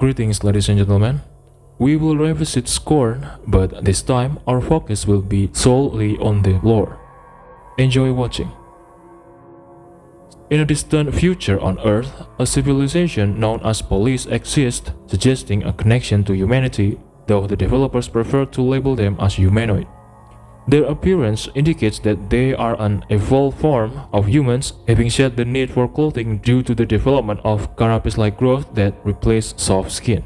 Greetings, ladies and gentlemen. We will revisit Scorn, but this time our focus will be solely on the lore. Enjoy watching. In a distant future on Earth, a civilization known as Police exists, suggesting a connection to humanity, though the developers prefer to label them as humanoid. Their appearance indicates that they are an evolved form of humans, having shed the need for clothing due to the development of carapace-like growth that replace soft skin.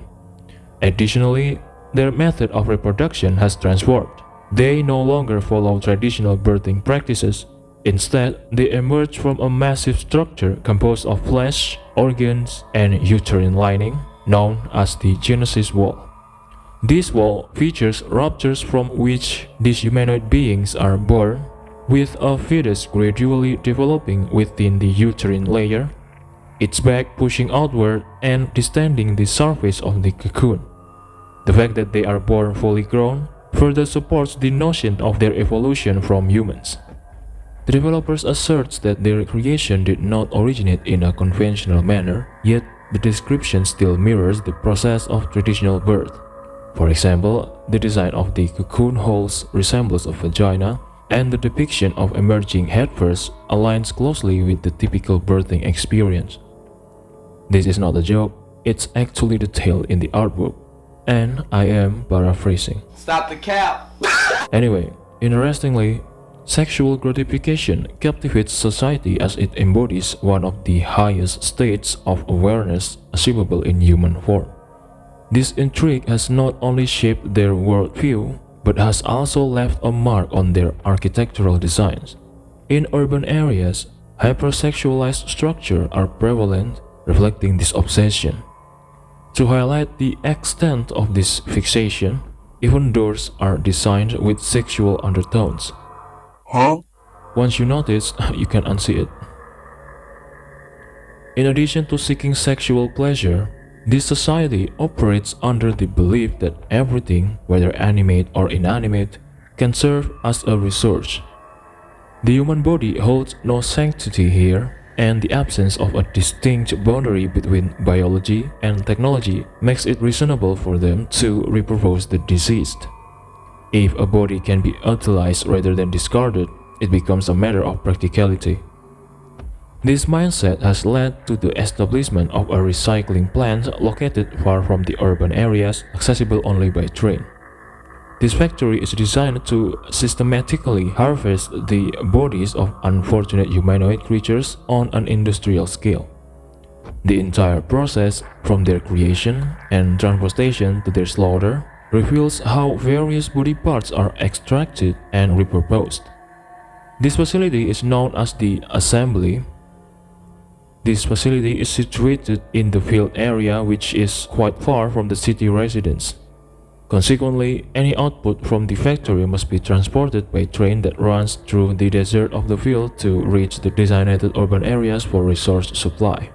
Additionally, their method of reproduction has transformed. They no longer follow traditional birthing practices. Instead, they emerge from a massive structure composed of flesh, organs, and uterine lining, known as the Genesis Wall. This wall features ruptures from which these humanoid beings are born, with a fetus gradually developing within the uterine layer, its back pushing outward and distending the surface of the cocoon. The fact that they are born fully grown further supports the notion of their evolution from humans. The developers assert that their creation did not originate in a conventional manner, yet the description still mirrors the process of traditional birth. For example, the design of the cocoon holes resembles a vagina, and the depiction of emerging head first aligns closely with the typical birthing experience. This is not a joke, it's actually detailed in the artwork, and I am paraphrasing. Stop the cap! Anyway, interestingly, sexual gratification captivates society as it embodies one of the highest states of awareness achievable in human form. This intrigue has not only shaped their worldview, but has also left a mark on their architectural designs. In urban areas, hypersexualized structures are prevalent, reflecting this obsession. To highlight the extent of this fixation, even doors are designed with sexual undertones. Once you notice, you can unsee it. In addition to seeking sexual pleasure, this society operates under the belief that everything, whether animate or inanimate, can serve as a resource. The human body holds no sanctity here, and the absence of a distinct boundary between biology and technology makes it reasonable for them to repurpose the deceased. If a body can be utilized rather than discarded, it becomes a matter of practicality. This mindset has led to the establishment of a recycling plant located far from the urban areas, accessible only by train. This factory is designed to systematically harvest the bodies of unfortunate humanoid creatures on an industrial scale. The entire process, from their creation and transportation to their slaughter, reveals how various body parts are extracted and repurposed. This facility is known as the Assembly. This facility is situated in the field area, which is quite far from the city residents. Consequently, any output from the factory must be transported by train that runs through the desert of the field to reach the designated urban areas for resource supply.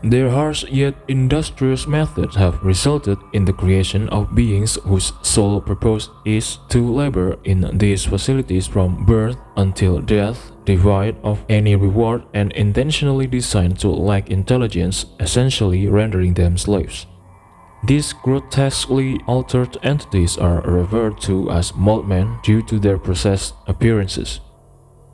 Their harsh yet industrious methods have resulted in the creation of beings whose sole purpose is to labor in these facilities from birth until death, devoid of any reward and intentionally designed to lack intelligence, essentially rendering them slaves. These grotesquely altered entities are referred to as moldmen due to their processed appearances.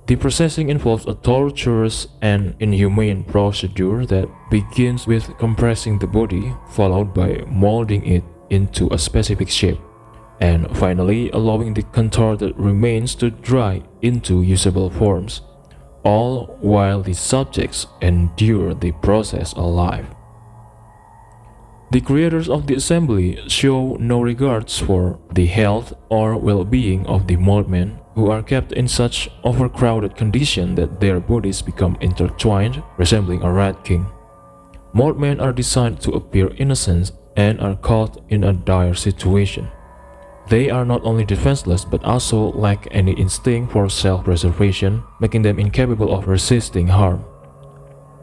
The processing involves a torturous and inhumane procedure that begins with compressing the body, followed by molding it into a specific shape, and finally allowing the contorted remains to dry into usable forms, all while the subjects endure the process alive. The creators of the assembly show no regards for the health or well-being of the moldmen, who are kept in such overcrowded condition that their bodies become intertwined, resembling a rat king. Moldmen are designed to appear innocent and are caught in a dire situation. They are not only defenseless but also lack any instinct for self-preservation, making them incapable of resisting harm.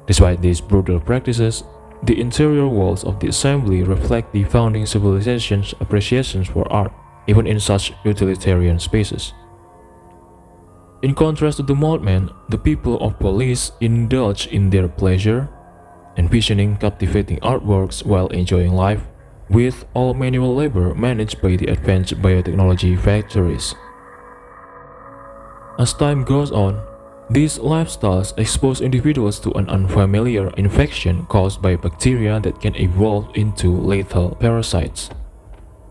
Despite these brutal practices, the interior walls of the assembly reflect the founding civilization's appreciation for art, even in such utilitarian spaces. In contrast to the moldmen, the people of Police indulge in their pleasure envisioning captivating artworks while enjoying life, with all manual labor managed by the advanced biotechnology factories. As time goes on, these lifestyles expose individuals to an unfamiliar infection caused by bacteria that can evolve into lethal parasites.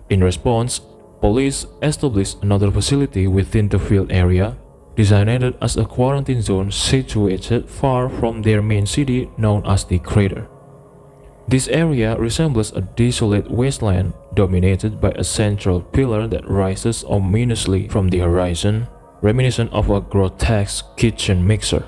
In response, police established another facility within the field area, designated as a quarantine zone situated far from their main city known as the Crater. This area resembles a desolate wasteland dominated by a central pillar that rises ominously from the horizon, reminiscent of a grotesque kitchen mixer.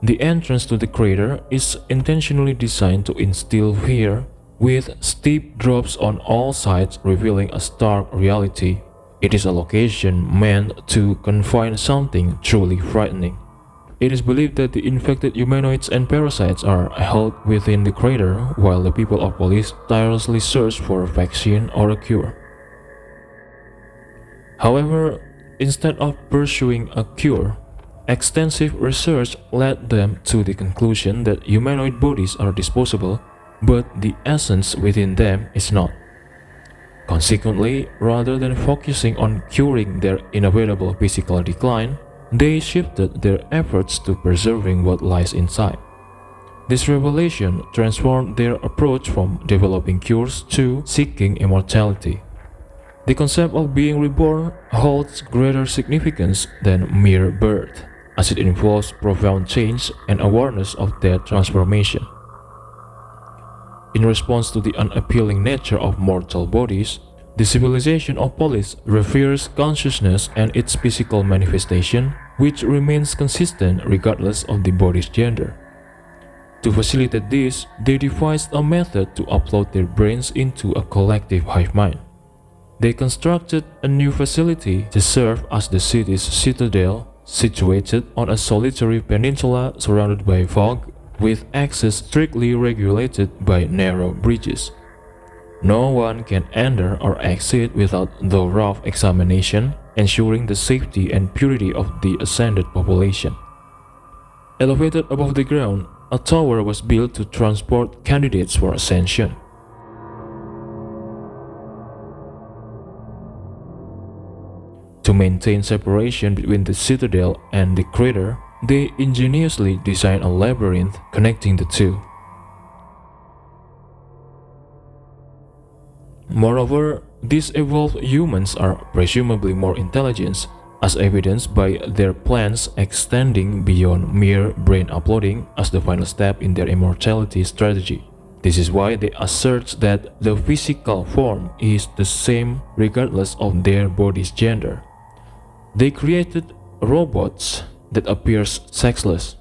The entrance to the crater is intentionally designed to instill fear, with steep drops on all sides revealing a stark reality. It is a location meant to confine something truly frightening. It is believed that the infected humanoids and parasites are held within the crater, while the people of Polis tirelessly search for a vaccine or a cure. However, instead of pursuing a cure, extensive research led them to the conclusion that humanoid bodies are disposable, but the essence within them is not. Consequently, rather than focusing on curing their inevitable physical decline, they shifted their efforts to preserving what lies inside. This revelation transformed their approach from developing cures to seeking immortality. The concept of being reborn holds greater significance than mere birth, as it involves profound change and awareness of their transformation. In response to the unappealing nature of mortal bodies, the civilization of Polis reveres consciousness and its physical manifestation, which remains consistent regardless of the body's gender. To facilitate this, they devised a method to upload their brains into a collective hive mind. They constructed a new facility to serve as the city's citadel, situated on a solitary peninsula surrounded by fog, with access strictly regulated by narrow bridges. No one can enter or exit without thorough examination, ensuring the safety and purity of the ascended population. Elevated above the ground, a tower was built to transport candidates for Ascension. To maintain separation between the citadel and the crater, they ingeniously designed a labyrinth connecting the two. Moreover, these evolved humans are presumably more intelligent, as evidenced by their plans extending beyond mere brain uploading as the final step in their immortality strategy. This is why they assert that the physical form is the same regardless of their body's gender. They created robots that appear sexless.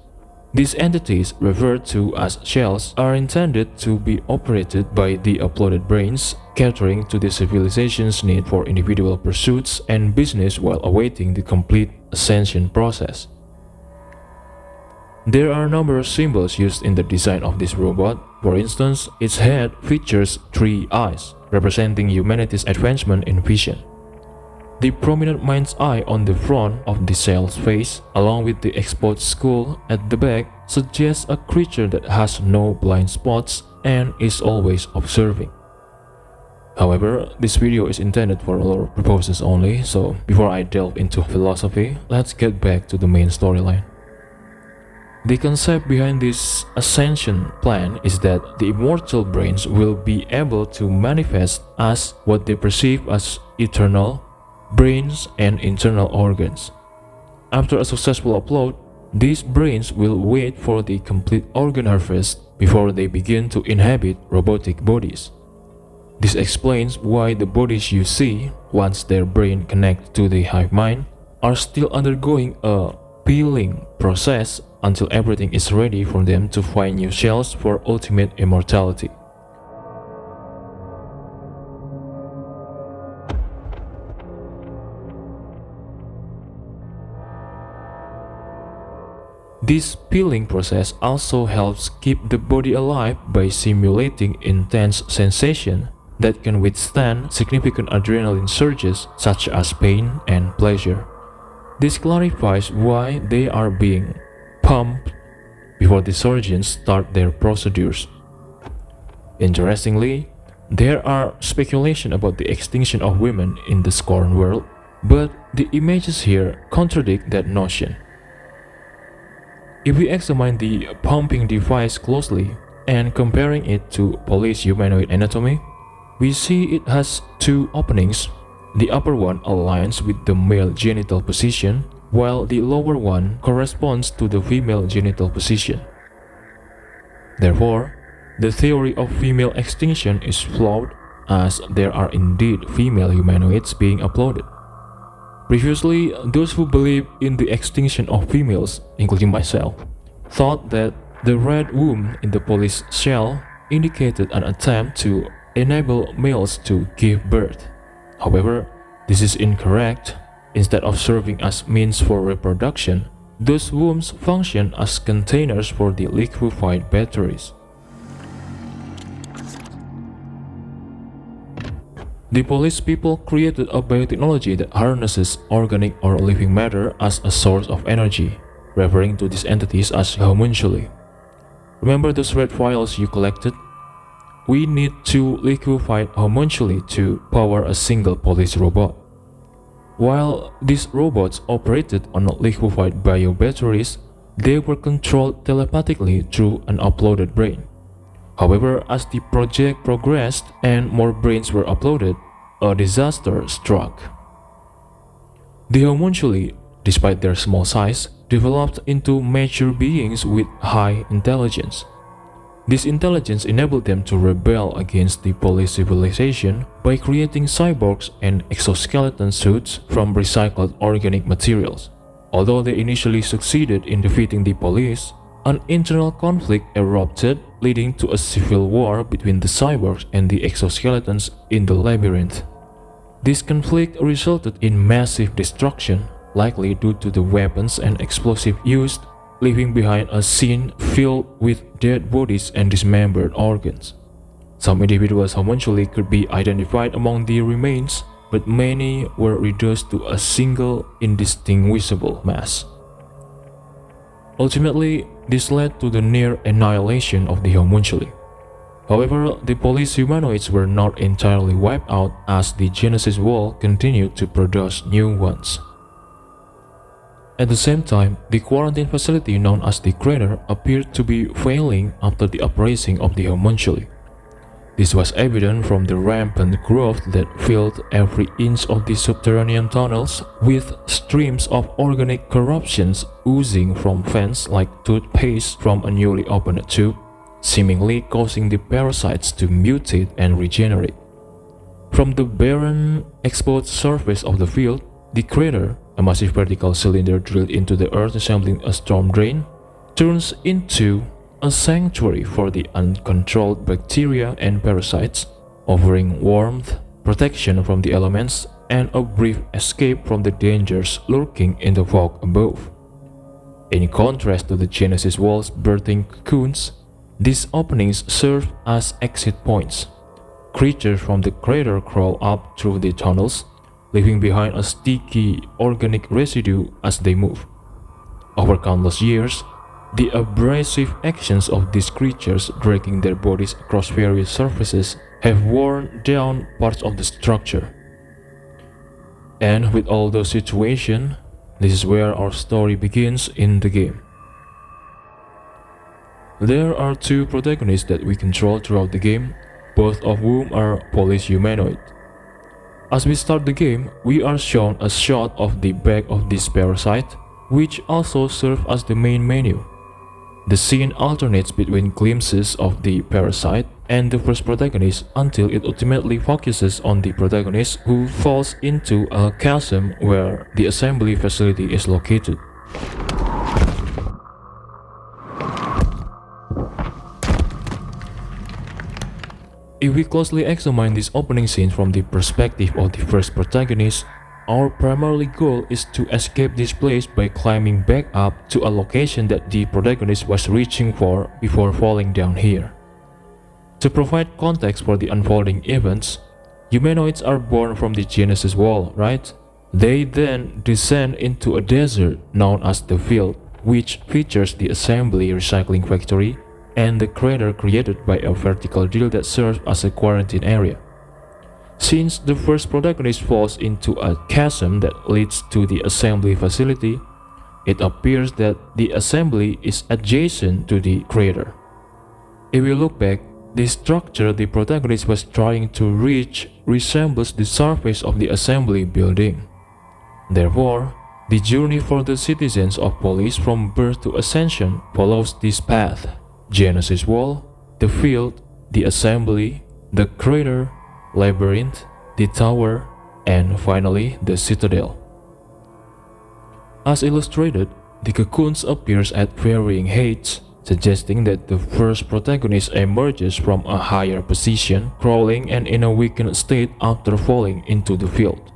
These entities, referred to as shells, are intended to be operated by the uploaded brains, catering to the civilization's need for individual pursuits and business while awaiting the complete ascension process. There are numerous symbols used in the design of this robot. For instance, its head features 3 eyes, representing humanity's advancement in vision. The prominent mind's eye on the front of the cell's face, along with the exposed skull at the back, suggests a creature that has no blind spots and is always observing. However, this video is intended for lore purposes only, so before I delve into philosophy, let's get back to the main storyline. The concept behind this Ascension plan is that the immortal brains will be able to manifest as what they perceive as eternal brains and internal organs. After a successful upload, these brains will wait for the complete organ harvest before they begin to inhabit robotic bodies. This explains why the bodies you see, once their brain connects to the hive mind, are still undergoing a peeling process until everything is ready for them to find new shells for ultimate immortality. This peeling process also helps keep the body alive by simulating intense sensation that can withstand significant adrenaline surges such as pain and pleasure. This clarifies why they are being pumped before the surgeons start their procedures. Interestingly, there are speculation about the extinction of women in the Scorn world, but the images here contradict that notion. If we examine the pumping device closely and comparing it to police humanoid anatomy, we see it has two openings. The upper one aligns with the male genital position, while the lower one corresponds to the female genital position. Therefore, the theory of female extinction is flawed, as there are indeed female humanoids being uploaded. Previously, those who believed in the extinction of females, including myself, thought that the red womb in the police shell indicated an attempt to enable males to give birth. However, this is incorrect. Instead of serving as means for reproduction, those wombs function as containers for the liquefied batteries. The police people created a biotechnology that harnesses organic or living matter as a source of energy, referring to these entities as homunculi. Remember those red vials you collected? We need two liquefied homunculi to power a single police robot. While these robots operated on liquefied biobatteries, they were controlled telepathically through an uploaded brain. However, as the project progressed and more brains were uploaded, a disaster struck. The homunculi, despite their small size, developed into mature beings with high intelligence. This intelligence enabled them to rebel against the police civilization by creating cyborgs and exoskeleton suits from recycled organic materials. Although they initially succeeded in defeating the police, an internal conflict erupted, leading to a civil war between the cyborgs and the exoskeletons in the labyrinth. This conflict resulted in massive destruction, likely due to the weapons and explosives used, leaving behind a scene filled with dead bodies and dismembered organs. Some individuals homunculi could be identified among the remains, but many were reduced to a single indistinguishable mass. Ultimately, this led to the near annihilation of the homunculi. However, the police humanoids were not entirely wiped out, as the Genesis Wall continued to produce new ones. At the same time, the quarantine facility known as the Crater appeared to be failing after the upraising of the homunculi. This was evident from the rampant growth that filled every inch of the subterranean tunnels, with streams of organic corruptions oozing from vents like toothpaste from a newly opened tube, seemingly causing the parasites to mutate and regenerate. From the barren, exposed surface of the field, the crater, a massive vertical cylinder drilled into the earth resembling a storm drain, turns into a sanctuary for the uncontrolled bacteria and parasites, offering warmth, protection from the elements, and a brief escape from the dangers lurking in the fog above. In contrast to the Genesis Wall's birthing cocoons, these openings serve as exit points. Creatures from the crater crawl up through the tunnels, leaving behind a sticky organic residue as they move. Over countless years, the abrasive actions of these creatures dragging their bodies across various surfaces have worn down parts of the structure. And with all those situations, this is where our story begins in the game. There are two protagonists that we control throughout the game, both of whom are police humanoid. As we start the game, we are shown a shot of the back of this parasite, which also serves as the main menu. The scene alternates between glimpses of the parasite and the first protagonist until it ultimately focuses on the protagonist, who falls into a chasm where the assembly facility is located. If we closely examine this opening scene from the perspective of the first protagonist, our primary goal is to escape this place by climbing back up to a location that the protagonist was reaching for before falling down here. To provide context for the unfolding events, humanoids are born from the Genesis Wall, right? They then descend into a desert known as the Field, which features the assembly recycling factory and the crater created by a vertical drill that serves as a quarantine area. Since the first protagonist falls into a chasm that leads to the assembly facility, it appears that the assembly is adjacent to the crater. If we look back, the structure the protagonist was trying to reach resembles the surface of the assembly building. Therefore, the journey for the citizens of Polis from birth to ascension follows this path: Genesis Wall, the field, the assembly, the crater, labyrinth, the tower, and finally the citadel. As illustrated, the cocoons appears at varying heights, suggesting that the first protagonist emerges from a higher position, crawling and in a weakened state after falling into the field.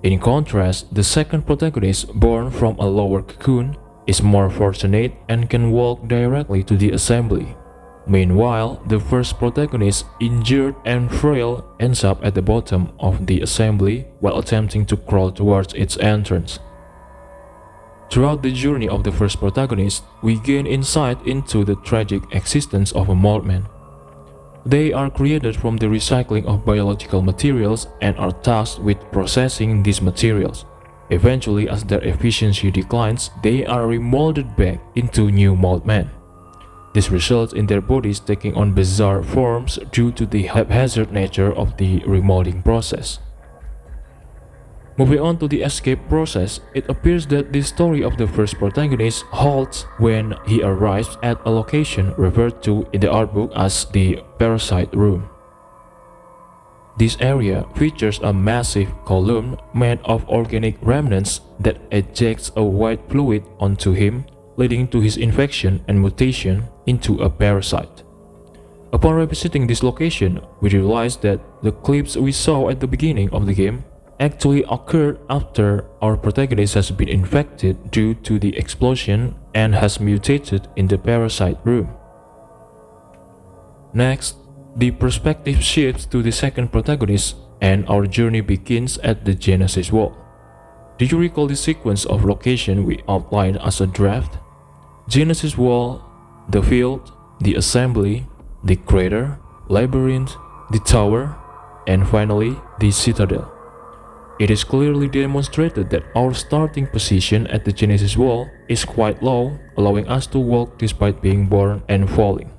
In contrast, the second protagonist, born from a lower cocoon, is more fortunate and can walk directly to the assembly. Meanwhile, the first protagonist, injured and frail, ends up at the bottom of the assembly while attempting to crawl towards its entrance. Throughout the journey of the first protagonist, we gain insight into the tragic existence of a moldman. They are created from the recycling of biological materials and are tasked with processing these materials. Eventually, as their efficiency declines, they are remolded back into new moldmen. This results in their bodies taking on bizarre forms due to the haphazard nature of the remolding process. Moving on to the escape process, it appears that the story of the first protagonist halts when he arrives at a location referred to in the art book as the Parasite Room. This area features a massive column made of organic remnants that ejects a white fluid onto him, leading to his infection and mutation into a parasite. Upon revisiting this location, we realize that the clips we saw at the beginning of the game actually occurred after our protagonist has been infected due to the explosion and has mutated in the Parasite Room. Next, the perspective shifts to the second protagonist and our journey begins at the Genesis Wall. Do you recall the sequence of location we outlined as a draft? Genesis Wall, the field, the assembly, the crater, labyrinth, the tower, and finally the citadel. It is clearly demonstrated that our starting position at the Genesis Wall is quite low, allowing us to walk despite being born and falling.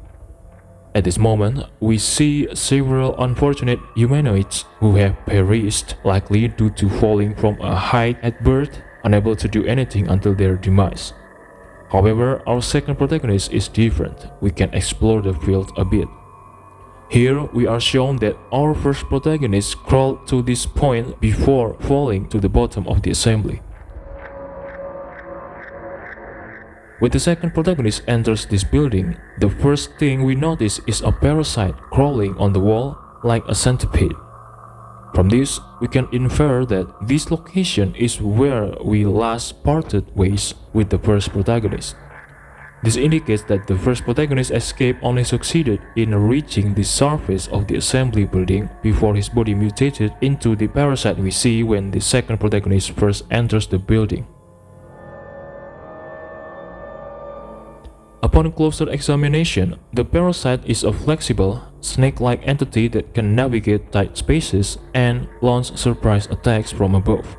At this moment, we see several unfortunate humanoids who have perished, likely due to falling from a height at birth, unable to do anything until their demise. However, our second protagonist is different. We can explore the field a bit. Here, we are shown that our first protagonist crawled to this point before falling to the bottom of the assembly. When the second protagonist enters this building, the first thing we notice is a parasite crawling on the wall like a centipede. From this, we can infer that this location is where we last parted ways with the first protagonist. This indicates that the first protagonist's escape only succeeded in reaching the surface of the assembly building before his body mutated into the parasite we see when the second protagonist first enters the building. Upon closer examination, the parasite is a flexible, snake-like entity that can navigate tight spaces and launch surprise attacks from above.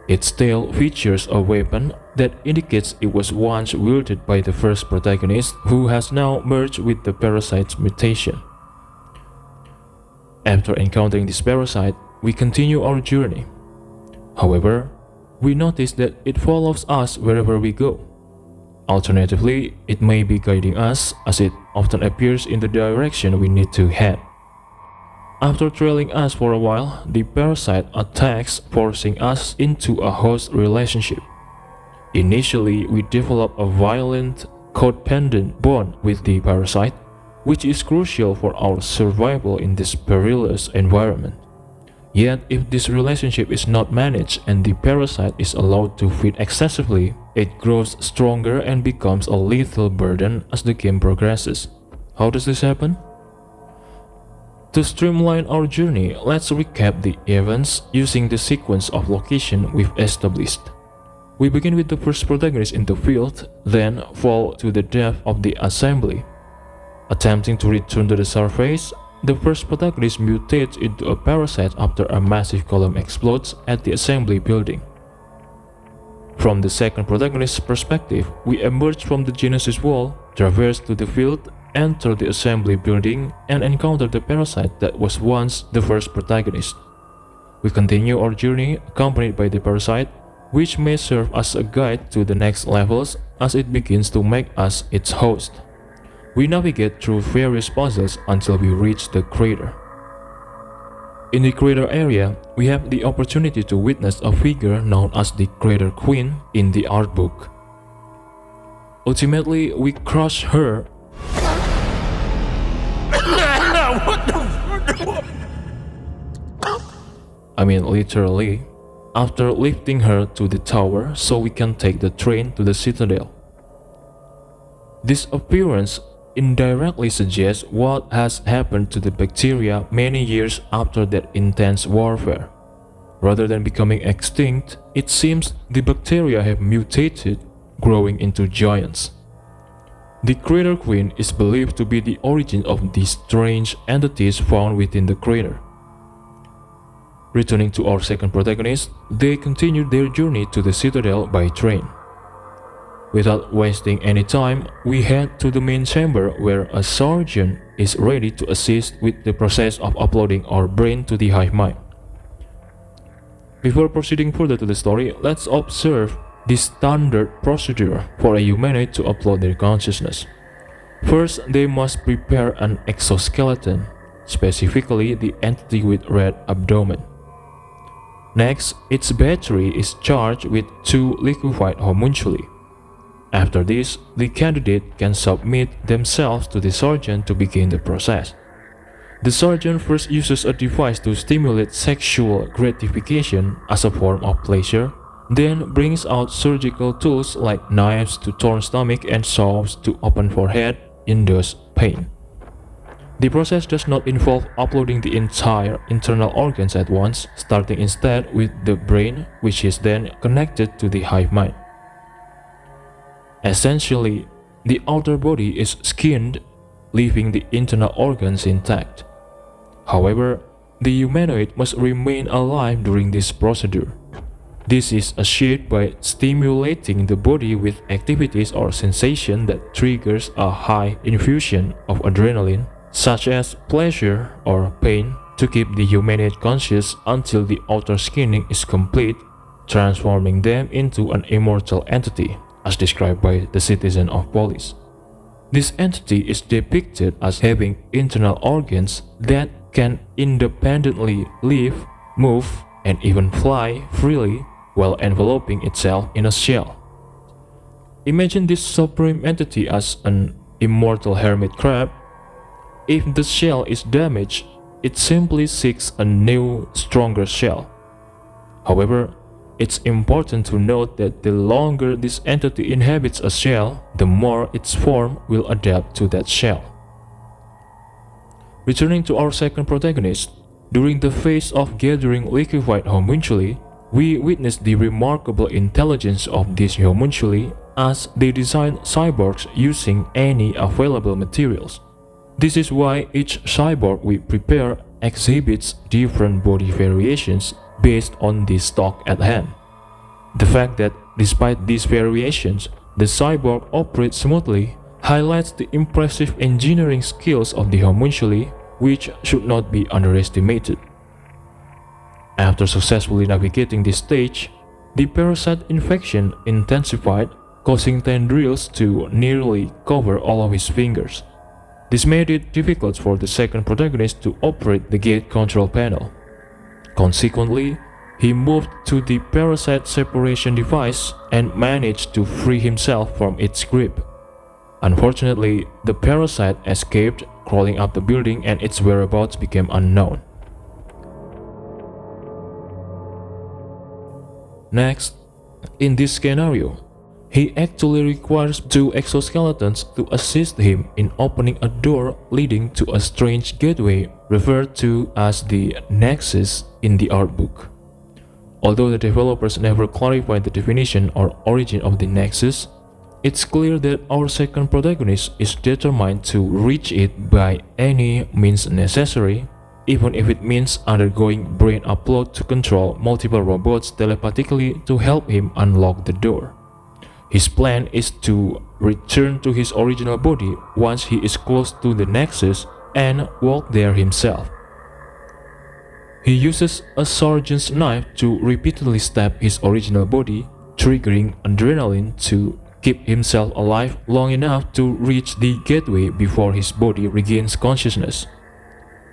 Its tail features a weapon that indicates it was once wielded by the first protagonist, who has now merged with the parasite's mutation. After encountering this parasite, we continue our journey. However, we notice that it follows us wherever we go. Alternatively, it may be guiding us, as it often appears in the direction we need to head. After trailing us for a while, the parasite attacks, forcing us into a host relationship. Initially, we develop a violent, codependent bond with the parasite, which is crucial for our survival in this perilous environment. Yet, if this relationship is not managed and the parasite is allowed to feed excessively, it grows stronger and becomes a lethal burden as the game progresses. How does this happen? To streamline our journey, let's recap the events using the sequence of location we've established. We begin with the first protagonist in the field, then fall to the depth of the assembly. Attempting to return to the surface, the first protagonist mutates into a parasite after a massive column explodes at the assembly building. From the second protagonist's perspective, we emerge from the Genesis wall, traverse to the field, enter the assembly building, and encounter the parasite that was once the first protagonist. We continue our journey accompanied by the parasite, which may serve as a guide to the next levels as it begins to make us its host. We navigate through various puzzles until we reach the crater. In the crater area, we have the opportunity to witness a figure known as the Crater Queen in the art book. Ultimately, we crush her. Literally, after lifting her to the tower so we can take the train to the citadel. This appearance indirectly suggests what has happened to the bacteria many years after that intense warfare. Rather than becoming extinct, it seems the bacteria have mutated, growing into giants. The Crater Queen is believed to be the origin of these strange entities found within the crater. Returning to our second protagonist, they continue their journey to the citadel by train. Without wasting any time, we head to the main chamber where a surgeon is ready to assist with the process of uploading our brain to the hive mind. Before proceeding further to the story, let's observe the standard procedure for a humanoid to upload their consciousness. First, they must prepare an exoskeleton, specifically the entity with red abdomen. Next, its battery is charged with 2 liquefied homunculi. After this, the candidate can submit themselves to the surgeon to begin the process. The surgeon first uses a device to stimulate sexual gratification as a form of pleasure, then brings out surgical tools like knives to torn stomach and saws to open forehead, induce pain. The process does not involve uploading the entire internal organs at once, starting instead with the brain, which is then connected to the hive mind. Essentially, the outer body is skinned, leaving the internal organs intact. However, the humanoid must remain alive during this procedure. This is achieved by stimulating the body with activities or sensation that triggers a high infusion of adrenaline, such as pleasure or pain, to keep the humanoid conscious until the outer skinning is complete, transforming them into an immortal entity, as described by the citizen of Polis. This entity is depicted as having internal organs that can independently live, move, and even fly freely while enveloping itself in a shell. Imagine this supreme entity as an immortal hermit crab. If the shell is damaged, it simply seeks a new, stronger shell. However, it's important to note that the longer this entity inhabits a shell, the more its form will adapt to that shell. Returning to our second protagonist, during the phase of gathering liquefied homunculi, we witness the remarkable intelligence of these homunculi as they design cyborgs using any available materials. This is why each cyborg we prepare exhibits different body variations based on the stock at hand. The fact that despite these variations, the cyborg operates smoothly highlights the impressive engineering skills of the homunculi, which should not be underestimated. After successfully navigating this stage, the parasite infection intensified, causing tendrils to nearly cover all of his fingers. This made it difficult for the second protagonist to operate the gate control panel. Consequently, he moved to the parasite separation device and managed to free himself from its grip. Unfortunately, the parasite escaped, crawling up the building, and its whereabouts became unknown. Next, in this scenario, he actually requires 2 exoskeletons to assist him in opening a door leading to a strange gateway referred to as the Nexus in the art book. Although the developers never clarified the definition or origin of the Nexus, it's clear that our second protagonist is determined to reach it by any means necessary, even if it means undergoing brain upload to control multiple robots telepathically to help him unlock the door. His plan is to return to his original body once he is close to the Nexus and walk there himself. He uses a surgeon's knife to repeatedly stab his original body, triggering adrenaline to keep himself alive long enough to reach the gateway before his body regains consciousness.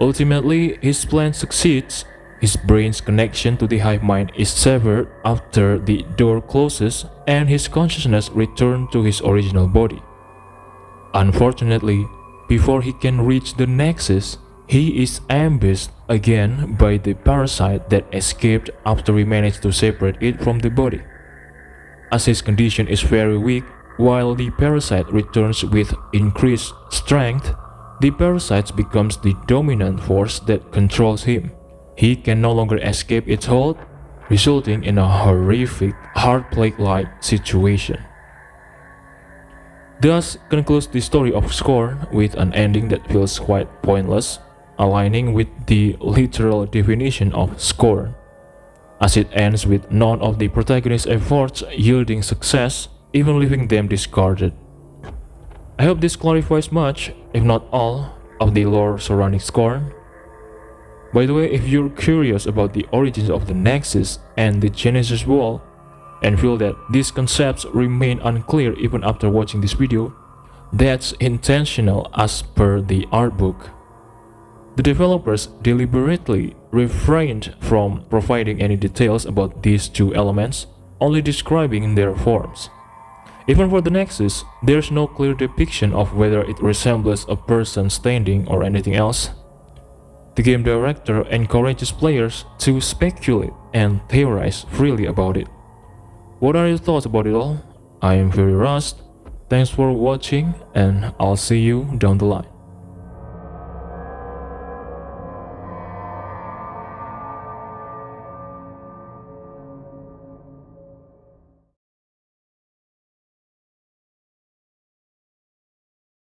Ultimately, his plan succeeds. His brain's connection to the hive mind is severed after the door closes and his consciousness returns to his original body. Unfortunately, before he can reach the Nexus, he is ambushed again by the parasite that escaped after he managed to separate it from the body. As his condition is very weak, while the parasite returns with increased strength, the parasite becomes the dominant force that controls him. He can no longer escape its hold, resulting in a horrific, heart plague-like situation. Thus concludes the story of Scorn with an ending that feels quite pointless, aligning with the literal definition of scorn, as it ends with none of the protagonist's efforts yielding success, even leaving them discarded. I hope this clarifies much, if not all, of the lore surrounding Scorn. By the way, if you're curious about the origins of the Nexus and the Genesis Wall, and feel that these concepts remain unclear even after watching this video, that's intentional as per the art book. The developers deliberately refrained from providing any details about these two elements, only describing their forms. Even for the Nexus, there's no clear depiction of whether it resembles a person standing or anything else. The game director encourages players to speculate and theorize freely about it. What are your thoughts about it all? I am very Rust. Thanks for watching and I'll see you down the line.